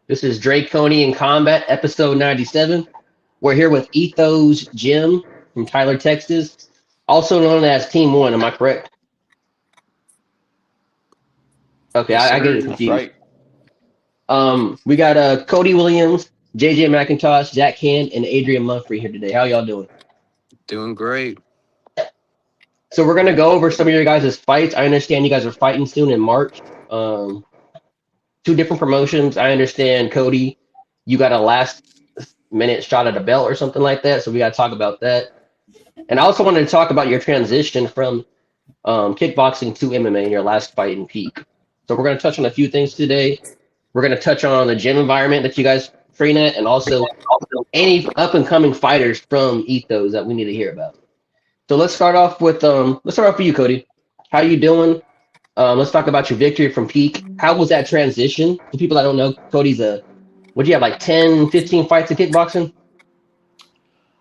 This is Drake Coney in Combat, episode 97. We're here with Ethos Jim from Tyler, Texas, also known as Team One. Am I correct? Okay, Yes, I get sir. it That's confused. right. We got Codie Williams, JJ McIntosh, Jack Hand, and Adrian Mumphrey here today. How y'all doing? Doing great. So we're gonna go over some of your guys' fights. I understand you guys are fighting soon in March. Um, two different promotions. I understand, Cody, you got a last minute shot at a belt or something like that. So we got to talk about that. And I also wanted to talk about your transition from kickboxing to MMA in your last fight in Peak. So we're going to touch on a few things today. We're going to touch on the gym environment that you guys train at, and also any up and coming fighters from Ethos that we need to hear about. So let's start off with you, Cody. How you doing? Let's talk about your victory from Peak. How was that transition? For people that don't know, Cody's what do you have, like 10, 15 fights in kickboxing?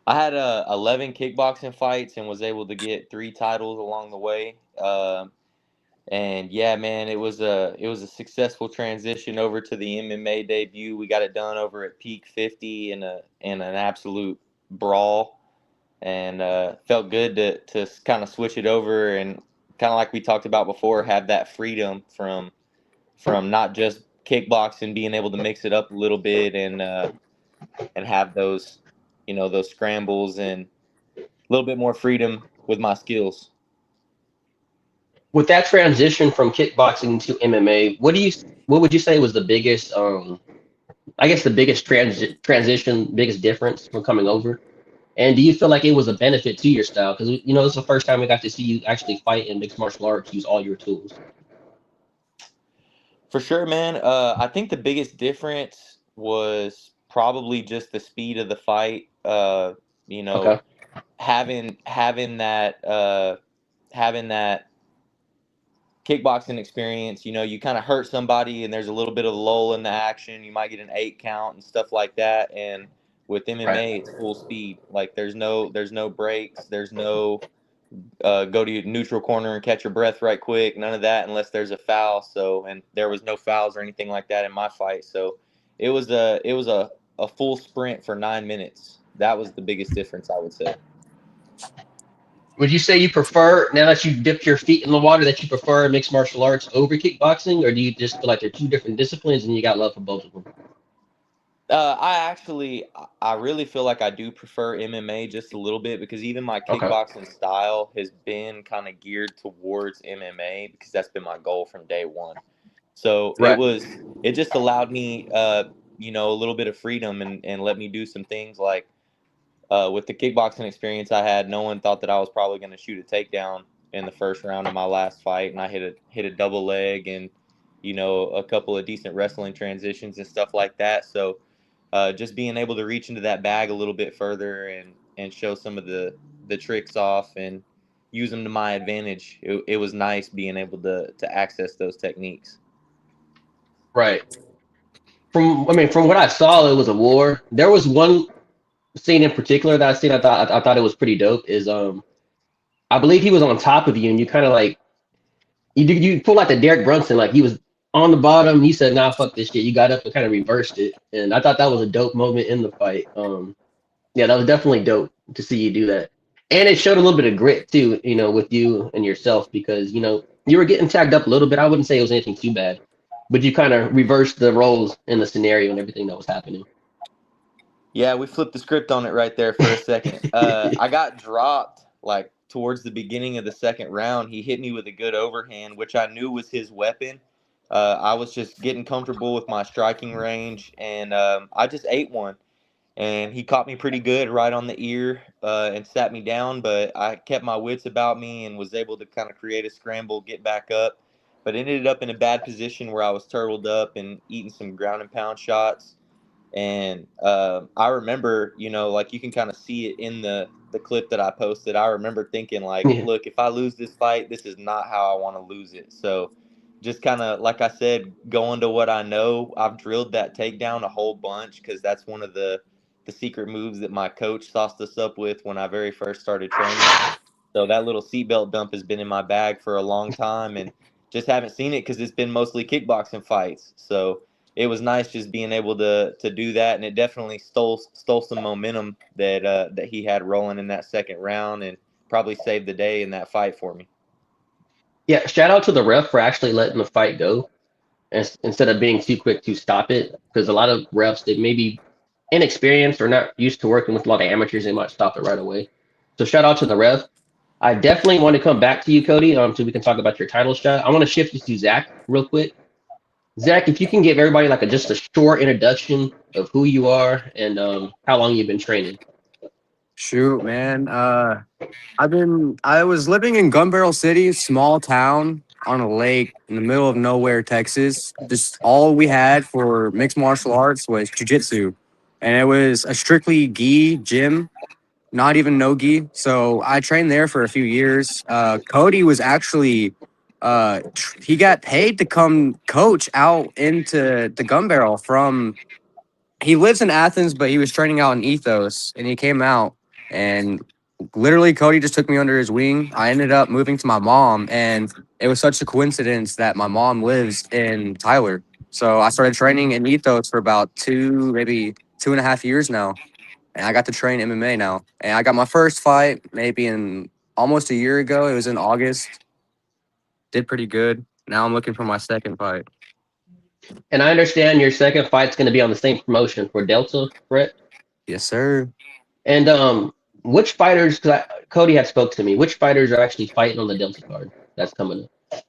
I had 11 kickboxing fights and was able to get 3 titles along the way. And yeah, man, it was a successful transition over to the MMA debut. We got it done over at Peak 50 in an absolute brawl, and felt good to kind of switch it over and kind of like we talked about before, have that freedom from not just kickboxing, being able to mix it up a little bit and have those those scrambles and a little bit more freedom with my skills. With that transition from kickboxing to MMA, what would you say was the biggest I guess the biggest transition, biggest difference from coming over? And do you feel like it was a benefit to your style? Because this is the first time we got to see you actually fight in mixed martial arts, use all your tools. For sure, man. I think the biggest difference was probably just the speed of the fight. You know, Okay. having that kickboxing experience. You kind of hurt somebody, and there's a little bit of lull in the action. You might get an 8 count and stuff like that. And with Right. MMA, it's full speed. Like there's no breaks. There's no go to your neutral corner and catch your breath right quick. None of that unless there's a foul. So, and there was no fouls or anything like that in my fight. So, it was a full sprint for 9 minutes. That was the biggest difference, I would say. Would you say you prefer, now that you've dipped your feet in the water, that you prefer mixed martial arts over kickboxing, or do you just feel like they're two different disciplines and you got love for both of them? I really feel like I do prefer MMA just a little bit because even my Okay. kickboxing style has been kind of geared towards MMA because that's been my goal from day one. So Right. it just allowed me, a little bit of freedom and let me do some things like with the kickboxing experience I had. No one thought that I was probably going to shoot a takedown in the first round of my last fight, and I hit a double leg and a couple of decent wrestling transitions and stuff like that. So just being able to reach into that bag a little bit further and show some of the tricks off and use them to my advantage. It was nice being able to access those techniques. Right. From what I saw, it was a war. There was one scene in particular that I seen. I thought it was pretty dope. Is I believe he was on top of you, and you kind of like you pull like the Derek Brunson, like he was on the bottom. You said, "Nah, fuck this shit." You got up and kind of reversed it, and I thought that was a dope moment in the fight. Yeah, that was definitely dope to see you do that, and it showed a little bit of grit too. With you and yourself because you were getting tagged up a little bit. I wouldn't say it was anything too bad, but you kind of reversed the roles in the scenario and everything that was happening. Yeah, we flipped the script on it right there for a second. I got dropped like towards the beginning of the second round. He hit me with a good overhand, which I knew was his weapon. I was just getting comfortable with my striking range, and I just ate one. And he caught me pretty good right on the ear and sat me down. But I kept my wits about me and was able to kind of create a scramble, get back up. But ended up in a bad position where I was turtled up and eating some ground and pound shots. And I remember, like you can kind of see it in the clip that I posted. I remember thinking, like, Yeah. look, if I lose this fight, this is not how I want to lose it. So just kind of, like I said, going to what I know, I've drilled that takedown a whole bunch because that's one of the secret moves that my coach sauced us up with when I very first started training. So that little seatbelt dump has been in my bag for a long time and just haven't seen it because it's been mostly kickboxing fights. So it was nice just being able to do that, and it definitely stole some momentum that he had rolling in that second round, and probably saved the day in that fight for me. Yeah, shout out to the ref for actually letting the fight go instead of being too quick to stop it. Because a lot of refs that maybe inexperienced or not used to working with a lot of amateurs, they might stop it right away. So shout out to the ref. I definitely want to come back to you, Cody, so we can talk about your title shot. I want to shift you to Zach real quick. Zach, if you can give everybody like just a short introduction of who you are and how long you've been training. Shoot, man. I was living in Gun Barrel City, small town on a lake in the middle of nowhere, Texas. Just all we had for mixed martial arts was jiu-jitsu. And it was a strictly gi gym, not even no gi. So I trained there for a few years. Cody was actually he got paid to come coach out into the Gun Barrel from he lives in Athens, but he was training out in Ethos, and he came out and literally Cody just took me under his wing. I ended up moving to my mom, and it was such a coincidence that my mom lives in Tyler. So I started training in Ethos for about maybe 2.5 years now, and I got to train MMA now. And I got my first fight maybe in almost a year ago. It was in August. Did pretty good. Now I'm looking for my second fight. And I understand your second fight's going to be on the same promotion for Delta, correct? Yes, sir. And which fighters? Because Cody had spoke to me. Which fighters are actually fighting on the Delta card that's coming up?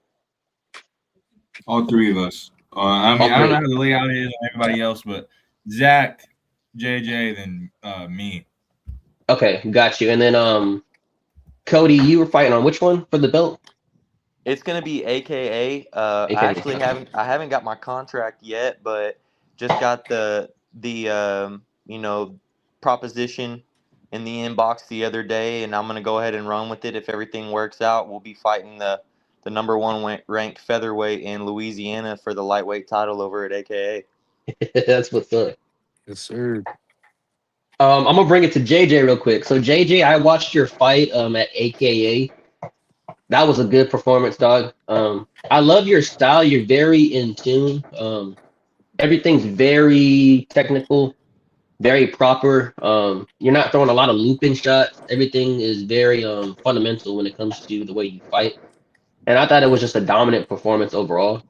All three of us. I mean, I don't know how the layout is on everybody else, but Zach, JJ, then me. Okay, got you. And then Cody, you were fighting on which one for the belt? It's gonna be AKA. I haven't got my contract yet, but just got the proposition in the inbox the other day, and I'm gonna go ahead and run with it. If everything works out, we'll be fighting the number one ranked featherweight in Louisiana for the lightweight title over at AKA. That's what's up. Yes, sir. I'm gonna bring it to JJ real quick. So JJ, I watched your fight at AKA. That was a good performance, dog. I love your style. You're very in tune. Everything's very technical, very proper. You're not throwing a lot of looping shots. Everything is very fundamental when it comes to the way you fight. And I thought it was just a dominant performance overall.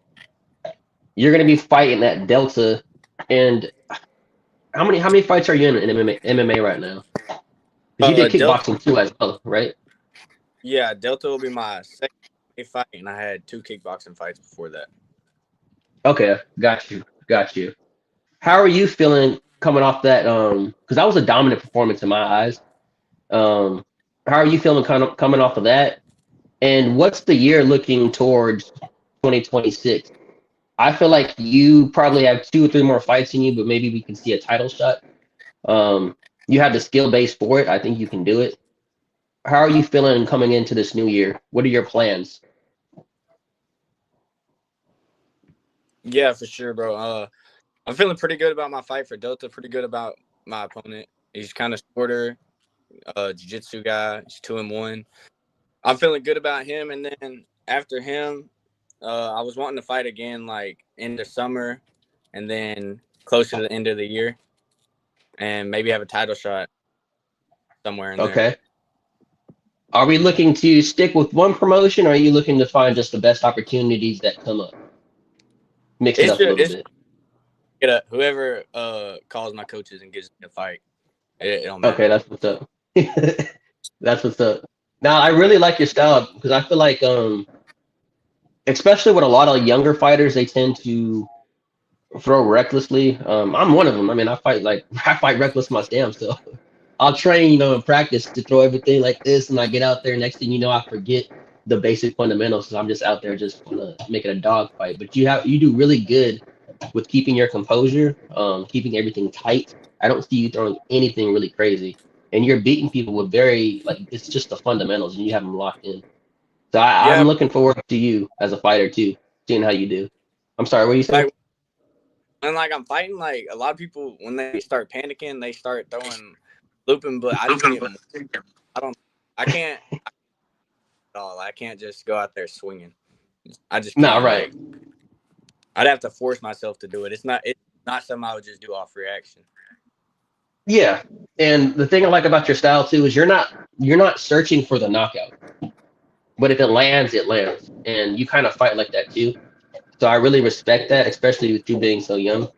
You're gonna be fighting at Delta, and how many fights are you in MMA right now? Because you did kickboxing too as well, right? Yeah, Delta will be my second fight, and I had 2 kickboxing fights before that. Okay, got you. How are you feeling coming off that? Because that was a dominant performance in my eyes. How are you feeling kind of coming off of that? And what's the year looking towards 2026? I feel like you probably have 2 or 3 more fights in you, but maybe we can see a title shot. You have the skill base for it. I think you can do it. How are you feeling coming into this new year? What are your plans? Yeah, for sure, bro. I'm feeling pretty good about my fight for Delta. Pretty good about my opponent. He's kind of shorter, jiu-jitsu guy. He's 2-1. I'm feeling good about him. And then after him, I was wanting to fight again, like in the summer, and then closer to the end of the year, and maybe have a title shot somewhere in there. Okay. Are we looking to stick with one promotion, or are you looking to find just the best opportunities that come up? Mix it up a little bit. Whoever calls my coaches and gives me a fight, it don't matter. Okay, that's what's up. That's what's up. Now, I really like your style because I feel like, especially with a lot of younger fighters, they tend to throw recklessly. I'm one of them. I mean, I fight reckless my damn self. I'll train, in practice to throw everything like this, and I get out there. Next thing you know, I forget the basic fundamentals. So I'm just out there just making a dog fight. But you do really good with keeping your composure, keeping everything tight. I don't see you throwing anything really crazy, and you're beating people with it's just the fundamentals, and you have them locked in. So I'm looking forward to you as a fighter too, seeing how you do. I'm sorry, what are you saying? And I'm fighting, a lot of people, when they start panicking, they start throwing looping, but I can't at all. I can't just go out there swinging. I just can't. Right. I'd have to force myself to do it. It's not something I would just do off reaction. Yeah, and the thing I like about your style too is you're not searching for the knockout, but if it lands, it lands, and you kind of fight like that too. So I really respect that, especially with you being so young.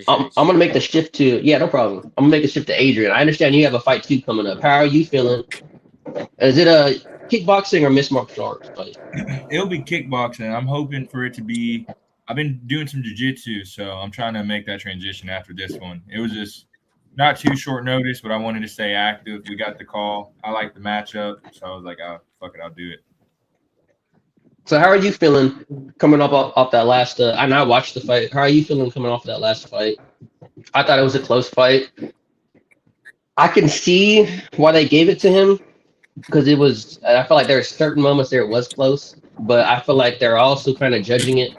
I'm gonna make the shift to no problem. I'm gonna make the shift to Adrian. I understand you have a fight too coming up. How are you feeling? Is it a kickboxing or mixed martial arts fight? It'll be kickboxing. I'm hoping for it to be. I've been doing some jiu-jitsu, so I'm trying to make that transition after this one. It was just not too short notice, but I wanted to stay active. We got the call. I like the matchup, so I was like, "Oh, fuck it, I'll do it." So how are you feeling coming off that last? I know I watched the fight. How are you feeling coming off that last fight? I thought it was a close fight. I can see why they gave it to him because it was. I feel like there are certain moments there it was close, but I feel like they're also kind of judging it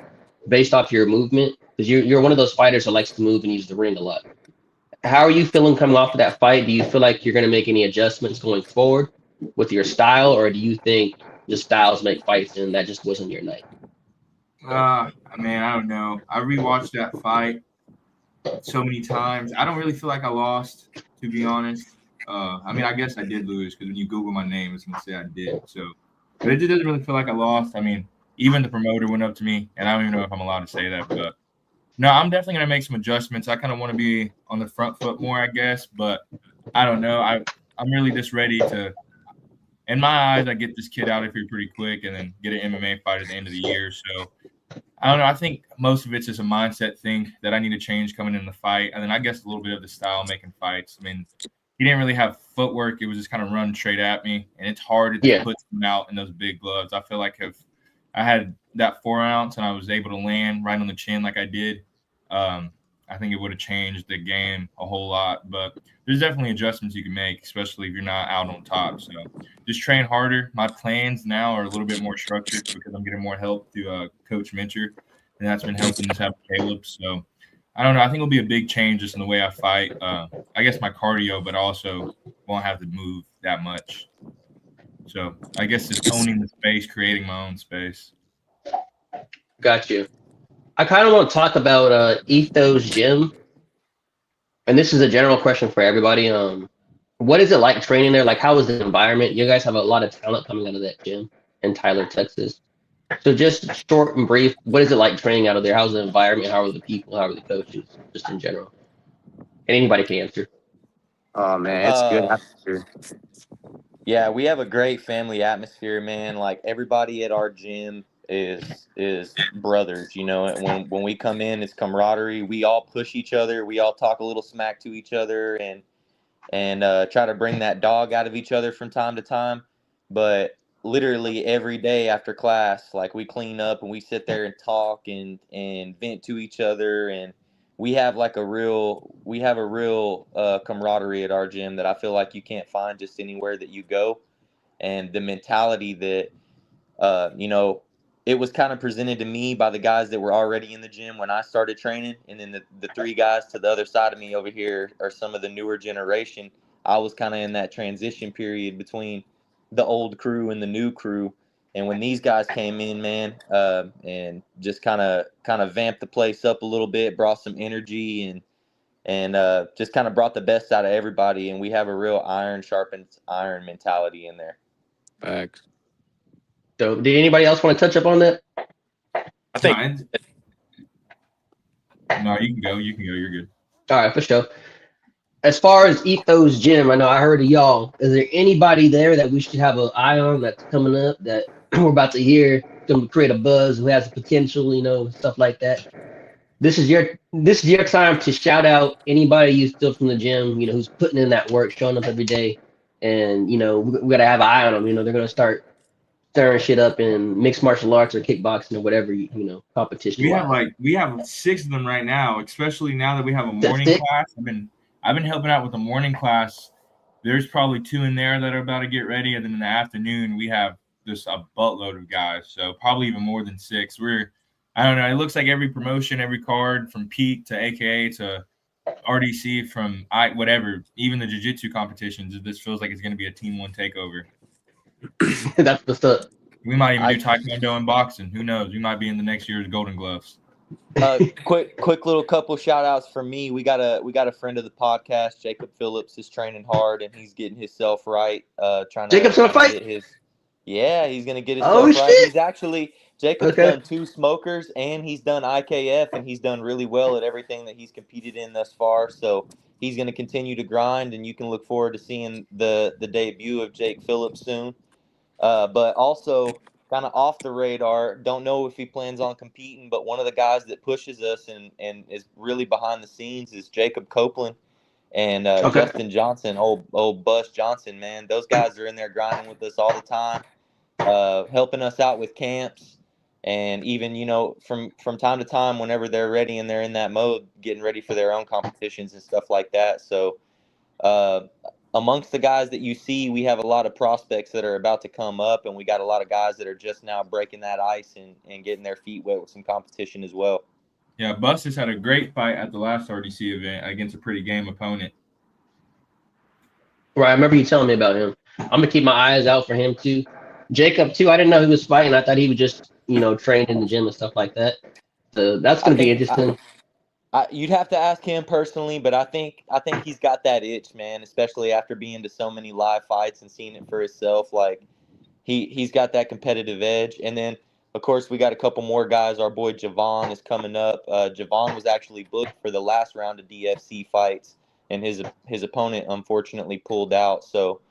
based off your movement because you're one of those fighters that likes to move and use the ring a lot. How are you feeling coming off of that fight? Do you feel like you're going to make any adjustments going forward with your style, or do you think the styles make fights and that just wasn't your night? I don't know. I rewatched that fight so many times. I don't really feel like I lost, to be honest. I guess I did lose because when you Google my name, it's gonna say I did. So, but it doesn't really feel like I lost. Even the promoter went up to me, and I don't even know if I'm allowed to say that, but no, I'm definitely gonna make some adjustments. I kind of want to be on the front foot more, I guess, but I don't know. I'm really just ready to. In my eyes, I get this kid out of here pretty quick, and then get an MMA fight at the end of the year. So I don't know. I think most of it's just a mindset thing that I need to change coming in the fight, and then I guess a little bit of the style making fights. He didn't really have footwork. It was just kind of run straight at me, and it's hard to put him out in those big gloves. I feel like if I had that 4 ounce and I was able to land right on the chin like I did, I think it would have changed the game a whole lot. But there's definitely adjustments you can make, especially if you're not out on top. So just train harder. My plans now are a little bit more structured because I'm getting more help through Coach Mincher, and that's been helping us have Caleb. So I don't know. I think it'll be a big change just in the way I fight. I guess my cardio, but also won't have to move that much. So I guess just owning the space, creating my own space. Got you. I kind of want to talk about Ethos Gym, and this is a general question for everybody. What is it like training there? Like, how is the environment? You guys have a lot of talent coming out of that gym in Tyler, Texas. So just short and brief, what is it like training out of there? How's the environment? How are the people? How are the coaches? Just in general. And anybody can answer. Oh man, it's good atmosphere. Yeah, we have a great family atmosphere, man. Like everybody at our gym is brothers, and when we come in, it's camaraderie. We all push each other. We all talk a little smack to each other and try to bring that dog out of each other from time to time. But literally every day after class, like we clean up and we sit there and talk and vent to each other, and we have a real camaraderie at our gym that I feel like you can't find just anywhere that you go. And the mentality that it was kind of presented to me by the guys that were already in the gym when I started training, and then the 3 guys to the other side of me over here are some of the newer generation. I was kind of in that transition period between the old crew and the new crew. And when these guys came in, man, and just kind of vamped the place up a little bit, brought some energy and just kind of brought the best out of everybody. And we have a real iron sharpens iron mentality in there. Facts. So did anybody else want to touch up on that? I think. No, you can go. You're good. All right, for sure. As far as Ethos Gym, I know I heard of y'all. Is there anybody there that we should have an eye on that's coming up that we're about to hear going to create a buzz, who has the potential, stuff like that? This is your time to shout out anybody you still from the gym, who's putting in that work, showing up every day, and we got to have an eye on them. They're going to start stirring shit up in mixed martial arts or kickboxing or whatever competition. We have 6 of them right now, especially now that we have a morning class. I've been helping out with the morning class. There's probably 2 in there that are about to get ready, and then in the afternoon we have just a buttload of guys. So probably even more than 6. I don't know. It looks like every promotion, every card from Peak to AKA to RDC from whatever, even the jiu-jitsu competitions. This feels like it's going to be a Team 1 takeover. That's what's up. We might even do taekwondo and boxing. Who knows? We might be in the next year's Golden Gloves. Quick little couple shout outs from me. We got a friend of the podcast, Jacob Phillips, is training hard and he's getting himself right. Jacob's gonna fight? He's gonna get himself right. Shit. He's actually Jacob's done 2 smokers and he's done IKF and he's done really well at everything that he's competed in thus far. So he's gonna continue to grind and you can look forward to seeing the debut of Jake Phillips soon. But also kind of off the radar, don't know if he plans on competing, but one of the guys that pushes us and is really behind the scenes is Jacob Copeland and Justin Johnson, old Bus Johnson, man. Those guys are in there grinding with us all the time, helping us out with camps, and even, from time to time whenever they're ready and they're in that mode, getting ready for their own competitions and stuff like that. So amongst the guys that you see, we have a lot of prospects that are about to come up, and we got a lot of guys that are just now breaking that ice and getting their feet wet with some competition as well. Yeah, Bus has had a great fight at the last RDC event against a pretty game opponent. Right, I remember you telling me about him. I'm gonna keep my eyes out for him too. Jacob too. I didn't know he was fighting. I thought he would just, train in the gym and stuff like that. So that's gonna be interesting. You'd have to ask him personally, but I think he's got that itch, man, especially after being to so many live fights and seeing it for himself. Like he's got that competitive edge. And then, of course, we got a couple more guys. Our boy Javon is coming up. Javon was actually booked for the last round of DFC fights, and his opponent unfortunately pulled out. So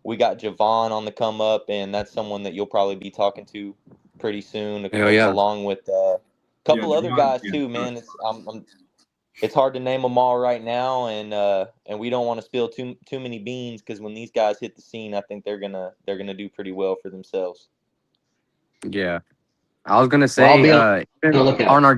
we got Javon on the come up, and that's someone that you'll probably be talking to pretty soon, along with a couple other guys too, man. It's hard to name them all right now, and we don't want to spill too many beans, because when these guys hit the scene, I think they're gonna do pretty well for themselves. Yeah, I was gonna say on our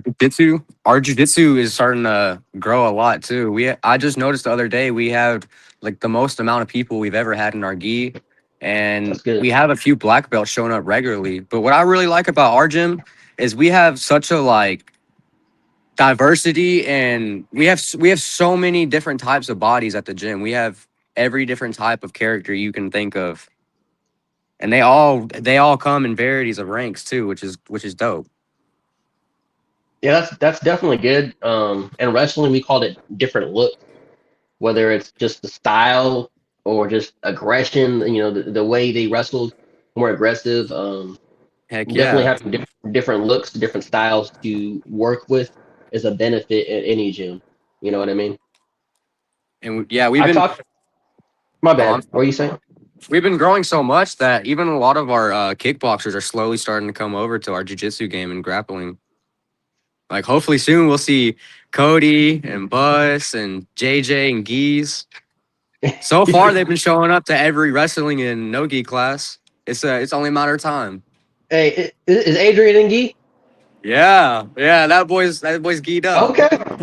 jiu-jitsu is starting to grow a lot too. I just noticed the other day we have like the most amount of people we've ever had in our gi, and we have a few black belts showing up regularly. But what I really like about our gym is we have such a diversity, and we have so many different types of bodies at the gym. We have every different type of character you can think of, and they all come in varieties of ranks too, which is dope. Yeah, that's definitely good. And wrestling, we called it different looks, whether it's just the style or just aggression. The way they wrestled, more aggressive. Heck definitely yeah, having different looks, different styles to work with is a benefit at any gym. You know what I mean? and we've been. My bad. What are you saying? We've been growing so much that even a lot of our kickboxers are slowly starting to come over to our jiu-jitsu game and grappling. Like, hopefully soon we'll see Codie and Bus and JJ and Geese. So far, they've been showing up to every wrestling and no-gi class. It's only a matter of time. Hey, is Adrian in gi? Yeah, that boy's geed up.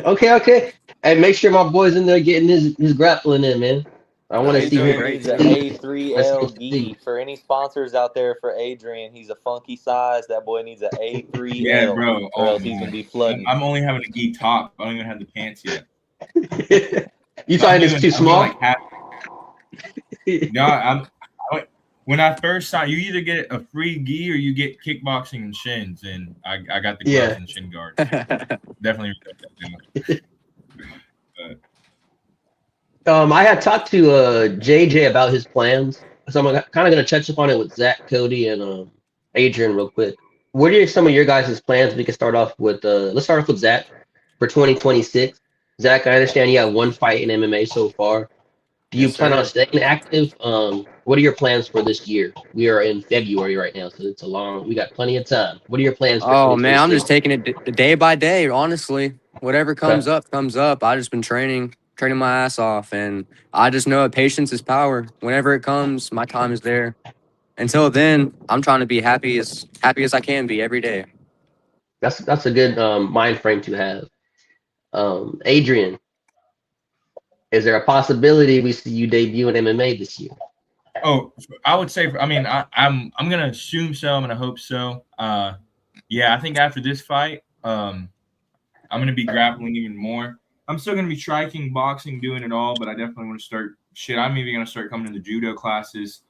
Okay. Hey, make sure my boy's in there getting his grappling in, man. I want to see him. He's an A3L gi. For any sponsors out there for Adrian, he's a funky size. That boy needs an A3L. Yeah, bro. Or else he's gonna be flooding. I'm only having a gi top. I don't even have the pants yet. You find it's too small? No, when I first saw, you either get a free gi or you get kickboxing and shins, and I got the gloves and shin guards. Definitely respect that. I had talked to JJ about his plans, so I'm kind of going to touch upon it with Zach, Codie, and Adrian real quick. What are some of your guys' plans? We can start off with let's start off with Zach for 2026. Zach, I understand you have one fight in MMA so far. Do you plan on staying active? What are your plans for this year? We are in February right now, so we got plenty of time. What are your plans for 2026? Man, I'm just taking it day by day, honestly. Whatever comes up, comes up. I just been training my ass off, and I just know that patience is power. Whenever it comes, my time is there. Until then, I'm trying to be happy as I can be every day. That's a good mind frame to have. Adrian, is there a possibility we see you debut in MMA this year? Oh, I would say. I mean, I'm gonna assume so. I'm gonna hope so. Yeah, I think after this fight, I'm gonna be grappling even more. I'm still gonna be striking, boxing, doing it all, but I definitely want to start. I'm even gonna start coming to the judo classes.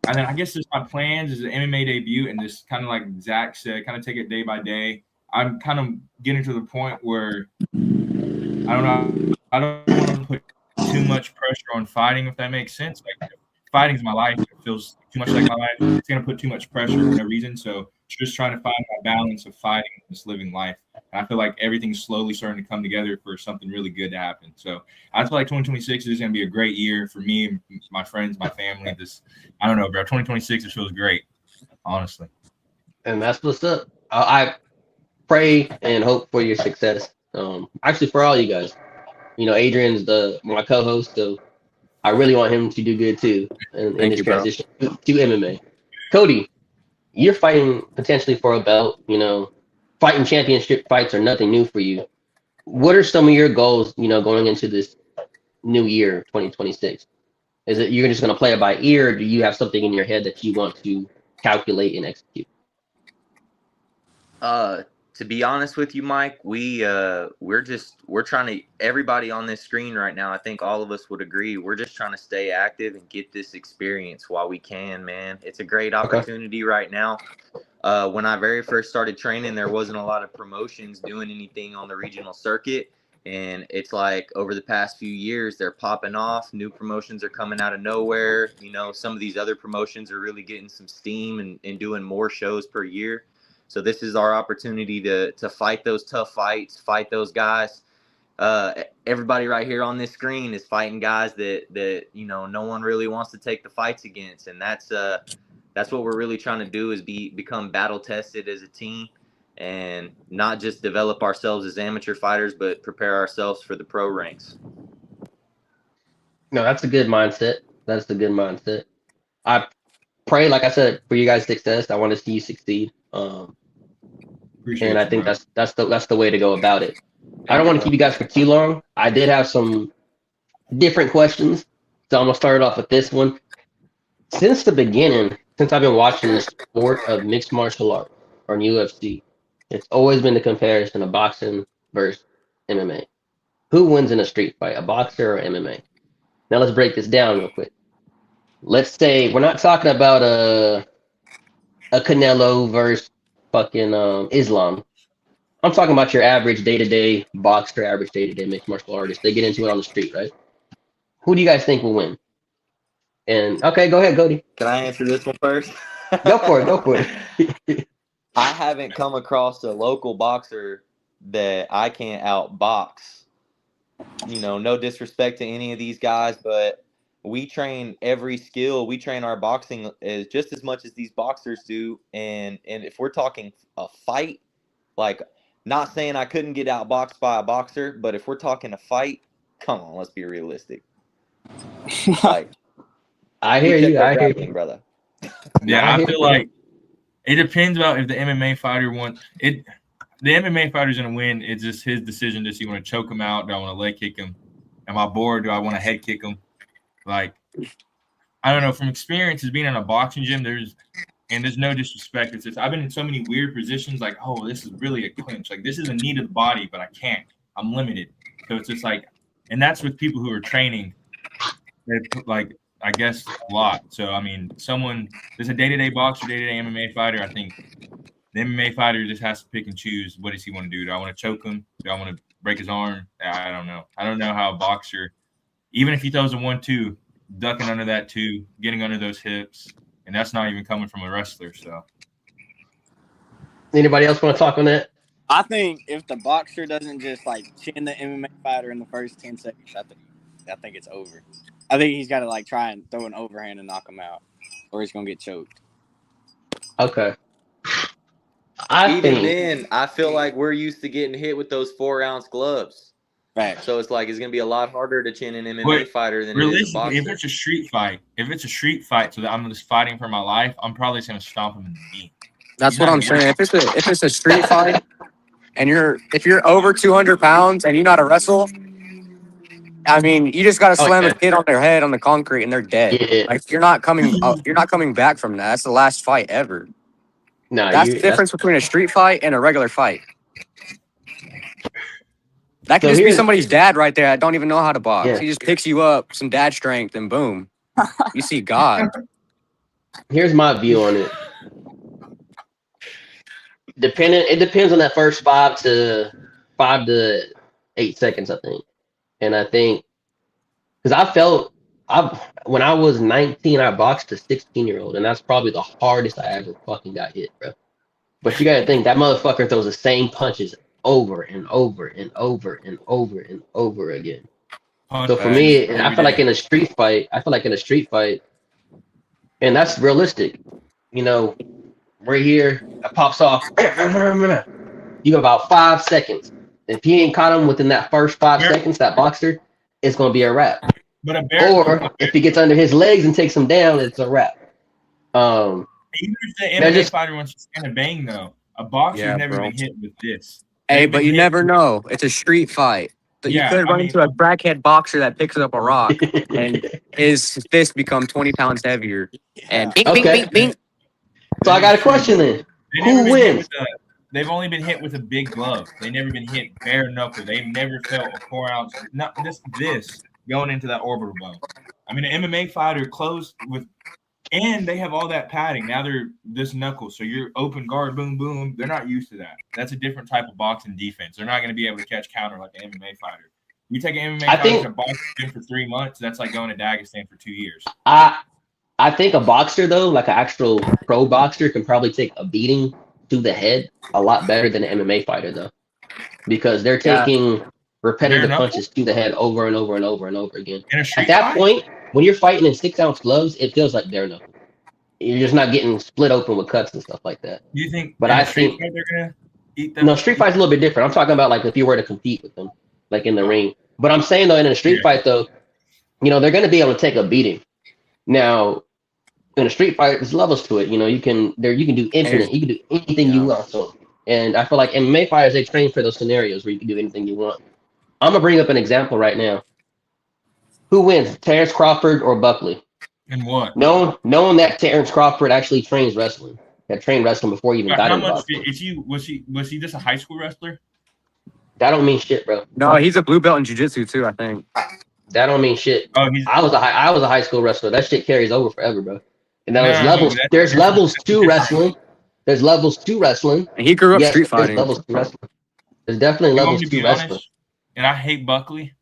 And then I guess just my plans is an MMA debut, and just kind of like Zach said, kind of take it day by day. I'm kind of getting to the point where I don't know. I don't want to put too much pressure on fighting, if that makes sense. Like fighting is my life. It feels too much like my life. It's gonna put too much pressure for no reason. So just trying to find my balance of fighting and just living life. And I feel like everything's slowly starting to come together for something really good to happen. So I feel like 2026 is gonna be a great year for me, my friends, my family. I don't know, bro. 2026 it feels great, honestly. And that's what's up. I pray and hope for your success. Actually, for all you guys. Adrian's my co-host, so I really want him to do good too in Thank his you, bro. transition to MMA. Codie, you're fighting potentially for a belt. Fighting championship fights are nothing new for you. What are some of your goals? Going into this new year, 2026. Is it you're just going to play it by ear, or do you have something in your head that you want to calculate and execute? To be honest with you, Mike, we're trying to, everybody on this screen right now, I think all of us would agree, we're just trying to stay active and get this experience while we can, man. It's a great opportunity right now. When I very first started training, there wasn't a lot of promotions doing anything on the regional circuit. And it's like over the past few years, they're popping off. New promotions are coming out of nowhere. Some of these other promotions are really getting some steam and doing more shows per year. So this is our opportunity to fight those tough fights, fight those guys. Everybody right here on this screen is fighting guys that no one really wants to take the fights against, and that's what we're really trying to do is become battle tested as a team, and not just develop ourselves as amateur fighters, but prepare ourselves for the pro ranks. No, that's a good mindset. That's the good mindset. I pray, like I said, for you guys' success. I want to see you succeed. Appreciate And I you, think bro. that's the way to go about it. I don't want to keep you guys for too long. I did have some different questions, so I'm gonna start off with this one. Since the beginning, since I've been watching the sport of mixed martial art or in UFC, it's always been the comparison of boxing versus MMA. Who wins in a street fight, a boxer or MMA? Now let's break this down real quick. Let's say we're not talking about a Canelo versus fucking Islam. I'm talking about your average day-to-day boxer, average day-to-day mixed martial artist. They get into it on the street, right? Who do you guys think will win? And okay, go ahead, Codie. Can I answer this one first? Go for it. Go for it. I haven't come across a local boxer that I can't outbox. No disrespect to any of these guys, but we train every skill. We train our boxing just as much as these boxers do. And if we're talking a fight, like, not saying I couldn't get outboxed by a boxer, but if we're talking a fight, come on, let's be realistic. Like, I hear you. I hear you, brother. Yeah, I feel like it depends about if the MMA fighter wants it. The MMA fighter's gonna win. It's just his decision. Does he want to choke him out? Do I want to leg kick him? Am I bored? Do I want to head kick him? Like, I don't know. From experience as being in a boxing gym, there's no disrespect. It's just I've been in so many weird positions. Like, oh, this is really a clinch. Like, this is a knee to the body, but I can't. I'm limited. So it's just like, and that's with people who are training. Like, I guess a lot. So I mean, there's a day-to-day boxer, day-to-day MMA fighter. I think the MMA fighter just has to pick and choose. What does he want to do? Do I want to choke him? Do I want to break his arm? I don't know. I don't know how a boxer, even if he throws a 1-2, ducking under that 2, getting under those hips, and that's not even coming from a wrestler. So, anybody else want to talk on that? I think if the boxer doesn't just like chin the MMA fighter in the first 10 seconds, I think it's over. I think he's got to like try and throw an overhand and knock him out, or he's gonna get choked. Okay. Even then, I feel like we're used to getting hit with those 4-ounce gloves. Right. So it's like it's gonna be a lot harder to chin an MMA fighter than it is a boxer. If it's a street fight, so that I'm just fighting for my life, I'm probably just gonna stomp him in the knee. That's what I'm saying. If it's a street fight, and if you're over 200 pounds and you know how to wrestle, I mean, you just got to slam a kid on their head on the concrete and they're dead. Yeah. Like you're not coming back from that. That's the last fight ever. No, that's the difference between a street fight and a regular fight. That could just be somebody's dad right there that don't even know how to box. Yeah. He just picks you up, some dad strength, and boom, you see God. Here's my view on it. It depends on that first 5 to 8 seconds, I think. And I think because when I was 19, I boxed a 16-year-old, and that's probably the hardest I ever fucking got hit, bro. But you gotta think that motherfucker throws the same punches over and over and over and over and over again. So for me, I feel like in a street fight, and that's realistic. You know, right here, it pops off. You got about 5 seconds. If he ain't caught him within that first 5 seconds, that boxer, it's gonna be a wrap. Or if he gets under his legs and takes him down, it's a wrap. Even if the MMA fighter wants to stand a bang, though, a boxer's never been hit with this. Hey, but you never know. It's a street fight. So you could run into a crackhead boxer that picks up a rock and his fist become 20 pounds heavier. And bing, bing, bing, bing. So I got a question then. Who wins? They've only been hit with a big glove. They've never been hit bare knuckle. They've never felt a 4-ounce. Not this going into that orbital bone. I mean, an MMA fighter closed with, and they have all that padding. Now they're this knuckle, so you're open guard, boom, boom. They're not used to that. That's a different type of boxing defense. They're not going to be able to catch counter like an MMA fighter. You take an MMA fighter to boxing for 3 months, that's like going to Dagestan for 2 years. I think a boxer, though, like an actual pro boxer, can probably take a beating to the head a lot better than an MMA fighter, though, because they're taking repetitive punches to the head over and over and over and over again. At that point, when you're fighting in 6-ounce gloves, it feels like bare knuckle. You're just not getting split open with cuts and stuff like that. You think? But I think they're gonna eat them? No, street fight's a little bit different. I'm talking about like if you were to compete with them, like in the ring. But I'm saying though, in a street fight though, you know, they're gonna be able to take a beating. Now, in a street fight, there's levels to it. You know, you can do infinite. You can do anything you want. So, and I feel like MMA fighters, they train for those scenarios where you can do anything you want. I'm gonna bring up an example right now. Who wins, Terrence Crawford or Buckley? And what? Knowing that Terrence Crawford actually trains wrestling, had trained wrestling before he even got into boxing. Was he just a high school wrestler? That don't mean shit, bro. No, he's a blue belt in jiu-jitsu too, I think. That don't mean shit. Oh, I was a high school wrestler. That shit carries over forever, bro. And there's levels. There's levels to wrestling. There's levels to wrestling. And he grew up street fighting. There's levels to wrestling. There's definitely levels to wrestling. And I hate Buckley.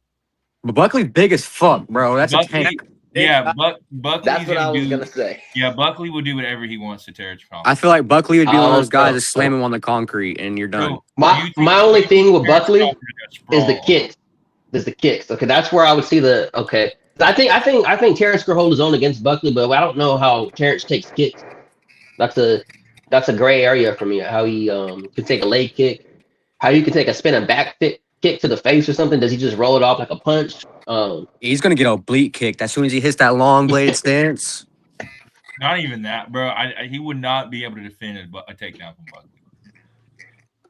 But Buckley's big as fuck, bro. That's Buckley, a tank. Yeah, Buckley. That's what I was gonna say. Yeah, Buckley will do whatever he wants to Terrence Crawford. I feel like Buckley would be one of those guys that slam him on the concrete and you're done. My only thing with Buckley is the kicks. There's the kicks. Okay, that's where I would see the okay. I think Terrence could hold his own against Buckley, but I don't know how Terrence takes kicks. That's a gray area for me. How he can take a leg kick, how you can take a spinning back kick to the face or something. Does he just roll it off like a punch? He's gonna get a oblique kicked as soon as he hits that long bladed stance. Not even that, bro. He would not be able to defend a takedown from Buckley.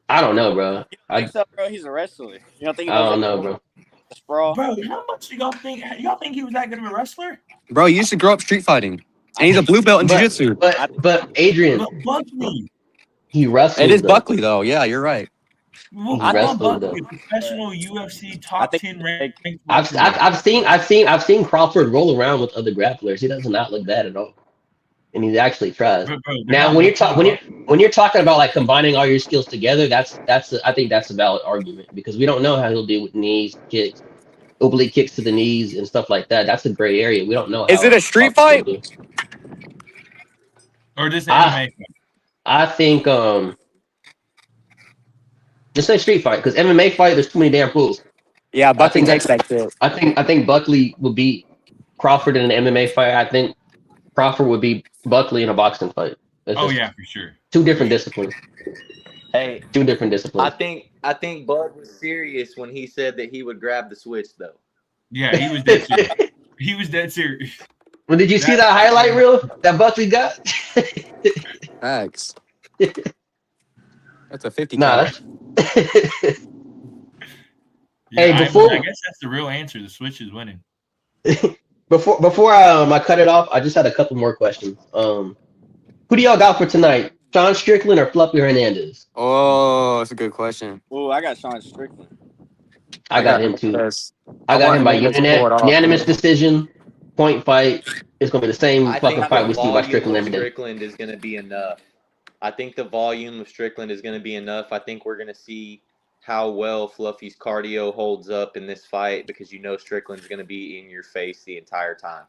I don't know, bro. So, bro, he's a wrestler. You don't think? I don't know, bro. Sprawl? Bro, how much do y'all think? Y'all think he was that good of a wrestler? Bro, he used to grow up street fighting, and he's a blue belt in jiu-jitsu. But Adrian, Buckley, he wrestled. It is Buckley though. Yeah, you're right. Well, I love Buckley, professional UFC top 10 ranked. I've seen Crawford roll around with other grapplers. He does not look bad at all, and he actually tries. Bro, now, when you're talking about like combining all your skills together, I think that's a valid argument because we don't know how he'll do with knees, kicks, oblique kicks to the knees, and stuff like that. That's a gray area. We don't know. Is it a street fight? Or just MMA? I think just say street fight because MMA fight. There's too many damn rules. Yeah, Buckley takes that shit. I think Buckley would beat Crawford in an MMA fight. I think Crawford would beat Buckley in a boxing fight. Yeah, for sure. Two different disciplines. Hey, two different disciplines. I think Bud was serious when he said that he would grab the switch, though. Yeah, he was dead serious. He was dead serious. Well, did you see that highlight reel that Buckley got? Thanks. That's a 50. Nah. Hey, I guess that's the real answer. The switch is winning. Before I cut it off, I just had a couple more questions. Who do y'all got for tonight? Sean Strickland or Fluffy Hernandez? Oh, that's a good question. Oh, I got Sean Strickland. I got him too. I got him by unanimous decision, point fight. it's gonna be the same I fucking think fight the we see by Strickland volume of every day. Strickland is going to be enough. I think the volume of Strickland is going to be enough. I think we're going to see how well Fluffy's cardio holds up in this fight because you know Strickland's going to be in your face the entire time.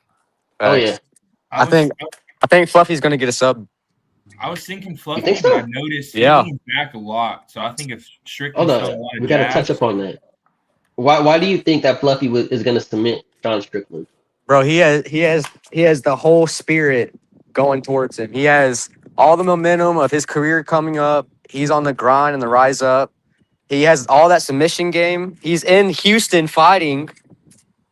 Oh yeah. I think Fluffy's gonna get a sub. I was thinking Fluffy, think so? but I noticed he Yeah. leans back a lot. So I think if Strickland's Hold throwing a on, lot of we gotta jabs, touch up on that. Why do you think that Fluffy is gonna submit Sean Strickland? Bro, he has the whole spirit going towards him. He has all the momentum of his career coming up. He's on the grind and the rise up. He has all that submission game. He's in Houston fighting.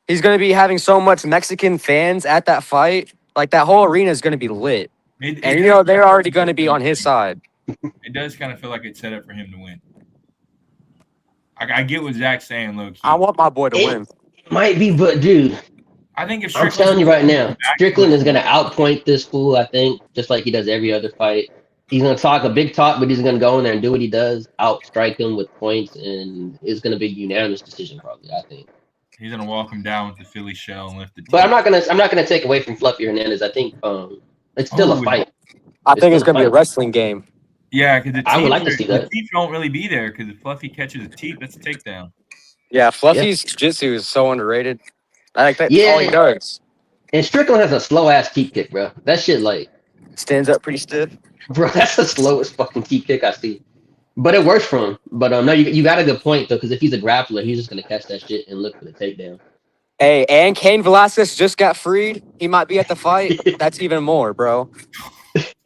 He's going to be having so much Mexican fans at that fight. Like, that whole arena is going to be lit. And, you know, they're already going to be on his side. it does kind of feel like it's set up for him to win. I get what Zach's saying, low key. I want my boy to win. Might be, but dude, I think if I'm Strickland's telling you right now, back- Strickland is gonna outpoint this fool. I think, just like he does every other fight. He's gonna talk a big talk, but he's gonna go in there and do what he does, outstrike him with points, and it's gonna be a unanimous decision probably. I think. he's gonna walk him down with the Philly shell and lift the. But I'm not gonna take away from Fluffy Hernandez. I think it's still a fight. I think it's still going to be a fight. wrestling game. Yeah, because I would like to see that. The teeth don't really be there because if Fluffy catches a teeth, that's a takedown. Yeah, Fluffy's jiu-jitsu is so underrated. Like, that's Yeah. all he does. And Strickland has a slow ass keep kick, bro. That shit, like, Stands up pretty stiff. bro, that's the slowest fucking keep kick I see. But it works for him. But no, you got a good point though, because if he's a grappler, he's just gonna catch that shit and look for the takedown. Hey, and Cain Velasquez just got freed. He might be at the fight. That's even more, bro.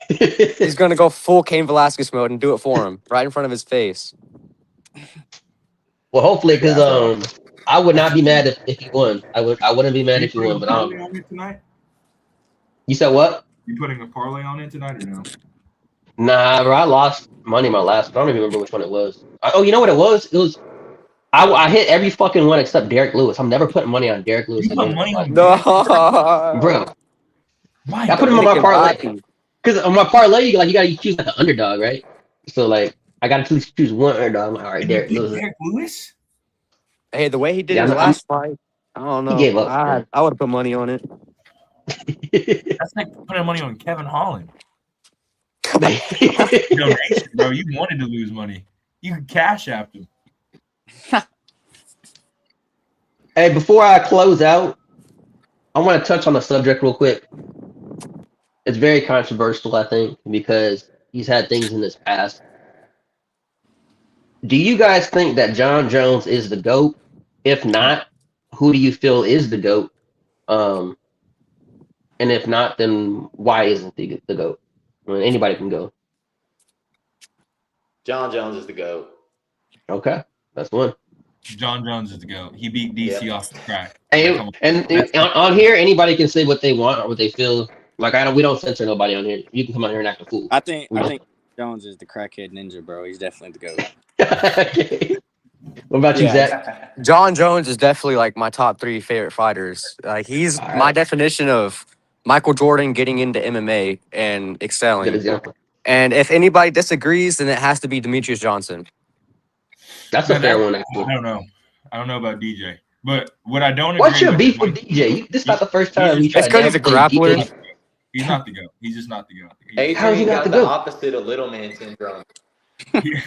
He's going to go full Cain Velasquez mode and do it for him right in front of his face. Well, hopefully, because I would not be mad if he won. I wouldn't be mad if he won. But parlay on it tonight? You said what? You putting a parlay on it tonight or no? Nah, bro. I lost money my last. I don't even remember which one it was. Oh, you know what it was? It was. I hit every fucking one except Derek Lewis. I'm never putting money on Derek Lewis. You put money on No. Bro. Why? I put him on my parlay. Because on my parlay, you gotta choose like an underdog, right? So like, I gotta choose one underdog. I'm like, all right, Derek Lewis. Derek Lewis? Hey, the way he did Yeah, his I'm- last fight, I don't know. He gave up. I would have put money on it. That's like putting money on Kevin Holland. Donation, bro. You wanted to lose money. You could cash after him. Hey, before I close out, I want to touch on the subject real quick. It's very controversial, I think, because he's had things in his past. Do you guys think that John Jones is the GOAT? If not, who do you feel is the GOAT? And if not, then why isn't the GOAT? I mean, anybody can go. John Jones is the GOAT. Okay, that's one. John Jones is the GOAT. He beat DC off the track. And on here, anybody can say what they want or what they feel. Like we don't censor nobody on here. You can come on here and act a fool. I think Jones is the crackhead ninja, bro. He's definitely the GOAT. Okay. What about you, Yeah. Zach? John Jones is definitely like my top 3 favorite fighters. Like, he's All right. my definition of Michael Jordan getting into MMA and Good excelling. example. And if anybody disagrees, then it has to be Demetrius Johnson. That's a fair one, actually. I don't know. I don't know about DJ. But what I don't agree What's your with beef is with DJ? This is not the first time you It's tried 'cause he's a downplay grappler. DJ. he's not the GOAT. He's just not the GOAT. How is he Adrian not got the the GOAT? opposite of little man syndrome.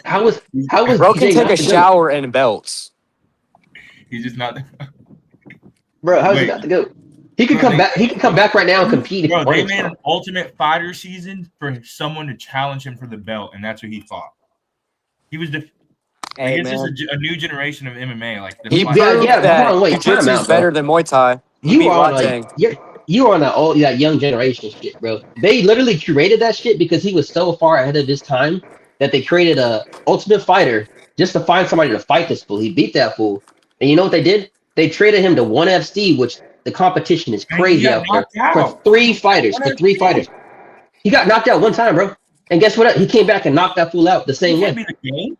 How was Bro can DJ take not a the GOAT? shower and belts. He's just not the Bro, how's he Wait. not the GOAT? He could Bro, come back. He could come back right now and compete. If Bro, he they wanted made to. an ultimate fighter season for someone to challenge him for the belt, and that's who he fought. He was Hey, it's just man. a new generation of MMA. Like the He fight- proved yeah, but that hold on, wait, time jiu-jitsu out, is bro. better than Muay Thai. He You beat are Rodtang. like you're on that young generation shit, bro. They literally curated that shit because he was so far ahead of his time that they created a Ultimate Fighter just to find somebody to fight this fool. He beat that fool, and you know what they did? They traded him to ONE FC, which the competition is And he crazy got out there knocked for out. 3 fighters. For 3 fighters, he got knocked out one time, bro. And guess what? He came back and knocked that fool out the same He can't way, be the GOAT.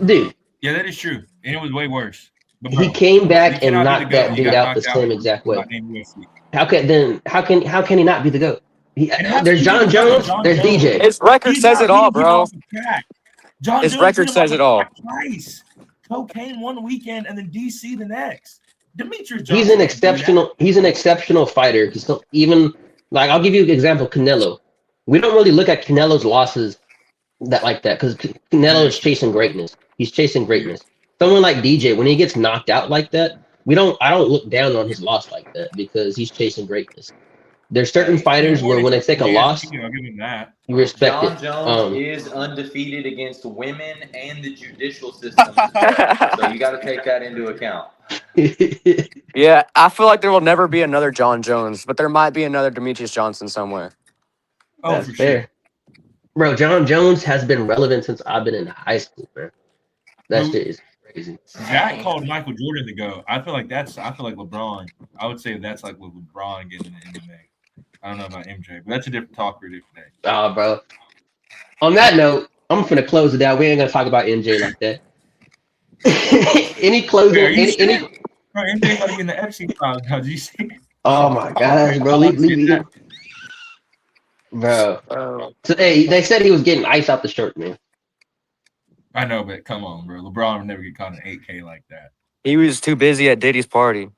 dude. Yeah, that is true, and it was way worse. But He bro, came you back and cannot be knocked the GOAT. that You dude got out the knocked same out exact way. in UFC. How can he not be the GOAT? has There's to be John the Jones, John there's Jones. DJ. His record He's says not it all, being bro. off the track. John His Jones record did it says on it the all. track twice. Cocaine one weekend and then DC the next. Demetrius He's Johnson an exceptional. He's an exceptional fighter. He's even like I'll give you an example. Canelo. We don't really look at Canelo's losses like that because Canelo is chasing greatness. He's chasing greatness. Someone like DJ, when he gets knocked out like that, I don't look down on his loss like that because he's chasing greatness. There's certain fighters where when they take a loss, I'll give him that. you respect John it. Jones is undefeated against women and the judicial system as well. So you got to take that into account. Yeah, I feel like there will never be another John Jones, but there might be another Demetrius Johnson somewhere. Oh, That's for fair. sure. Bro, John Jones has been relevant since I've been in high school, man. That shit is crazy. Zach called Michael Jordan the GOAT. I feel like LeBron. I would say that's like with LeBron getting in the MMA. I don't know about MJ, but that's a different talk for a different day. Oh, bro. On that note, I'm finna close it out. We ain't gonna talk about MJ like that. Any closing? Wait, Any? Bro, MJ about to be in the FC files. How did you see it? Oh my gosh, bro. Leave. Bro. So, hey, they said he was getting ice out the shirt, man. I know, but come on, bro. LeBron would never get caught in 8K like that. He was too busy at Diddy's party.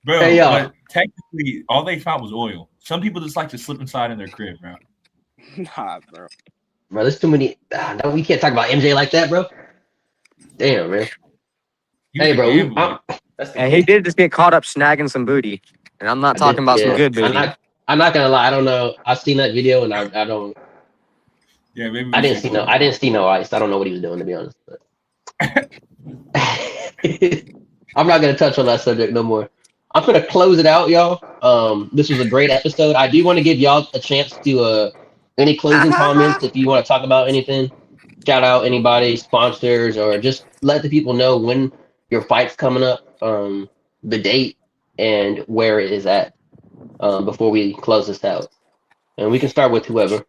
Bro, Hey, y'all. but technically, all they found was oil. Some people just like to slip inside in their crib, bro. Nah, bro. Bro, there's too many. No, we can't talk about MJ like that, bro. Damn, man. He was Hey, a bro. gambler. And he did just get caught up snagging some booty. And I'm not talking about some good booty. I'm not gonna lie. I don't know. I've seen that video, and I don't. Yeah, maybe I didn't see no ice. I don't know what he was doing, to be honest. But. I'm not gonna touch on that subject no more. I'm gonna close it out, y'all. This was a great episode. I do want to give y'all a chance to any closing comments if you want to talk about anything. Shout out anybody, sponsors, or just let the people know when your fight's coming up, the date, and where it is at before we close this out. And we can start with whoever.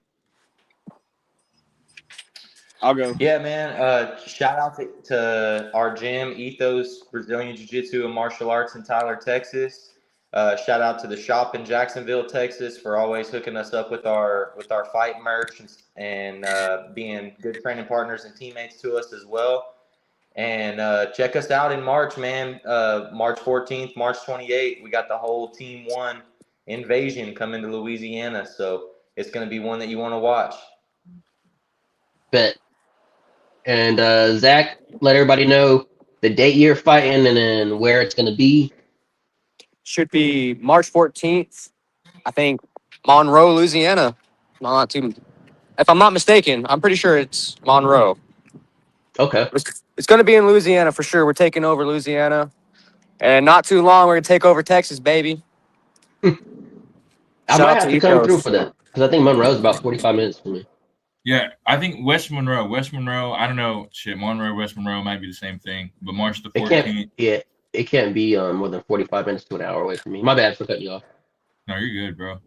I'll go. Yeah, man. Shout out to our gym, Ethos Brazilian Jiu-Jitsu and Martial Arts in Tyler, Texas. Shout out to the shop in Jacksonville, Texas, for always hooking us up with our fight merch and being good training partners and teammates to us as well. And check us out in March, man. March 14th, March 28th. We got the whole Team 1 invasion coming to Louisiana, so it's going to be one that you want to watch. Bet. And Zach, let everybody know the date you're fighting and then where it's going to be. Should be March 14th. I think Monroe, Louisiana. If I'm not mistaken, I'm pretty sure it's Monroe. Okay. It's going to be in Louisiana for sure. We're taking over Louisiana. And not too long, we're going to take over Texas, baby. I might have to come through for that because I think Monroe is about 45 minutes from me. Yeah, I think West Monroe, I don't know. Monroe, West Monroe might be the same thing. But March the 14th. It can't be more than 45 minutes to an hour away from me. My bad for cutting you off. No, you're good, bro.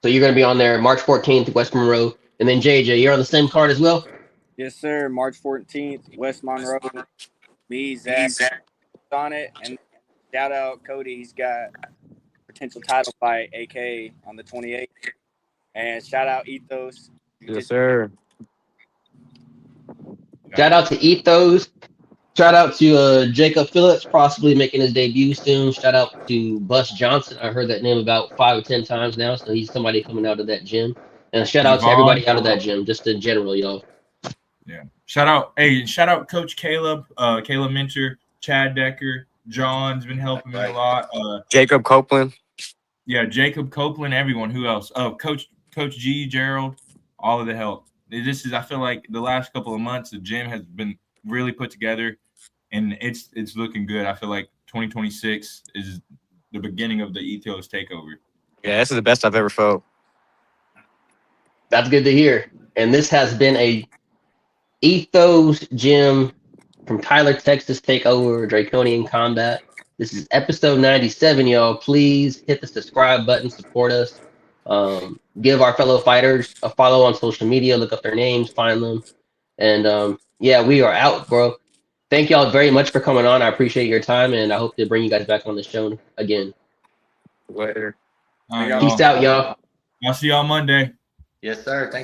So you're going to be on there March 14th, West Monroe. And then JJ, you're on the same card as well? Yes, sir. March 14th, West Monroe. Me, Zach, on it. And shout out Codie. He's got potential title fight, AK, on the 28th. And shout out Ethos. Yes, sir. Shout out to Ethos. Shout out to Jacob Phillips, possibly making his debut soon. Shout out to Bus Johnson. I heard that name about 5 or 10 times now, so he's somebody coming out of that gym. And shout out to everybody out of that gym, just in general, y'all. Yeah. Shout out Coach Caleb, Caleb Minter, Chad Decker, John's been helping me a lot. Jacob Copeland. Yeah, Jacob Copeland, everyone. Who else? Oh, Coach G, Gerald, all of the help. I feel like the last couple of months, the gym has been really put together, and it's looking good. I feel like 2026 is the beginning of the Ethos takeover. Yeah, this is the best I've ever felt. That's good to hear. And this has been a Ethos Gym from Tyler, Texas takeover, Draconian Combat. This is episode 97, y'all. Please hit the subscribe button, support us. Give our fellow fighters a follow on social media, look up their names, find them. And yeah, we are out, bro. Thank y'all very much for coming on. I appreciate your time, and I hope to bring you guys back on the show again. Later. All right, Peace out, y'all. I'll see y'all Monday. Yes, sir. Thank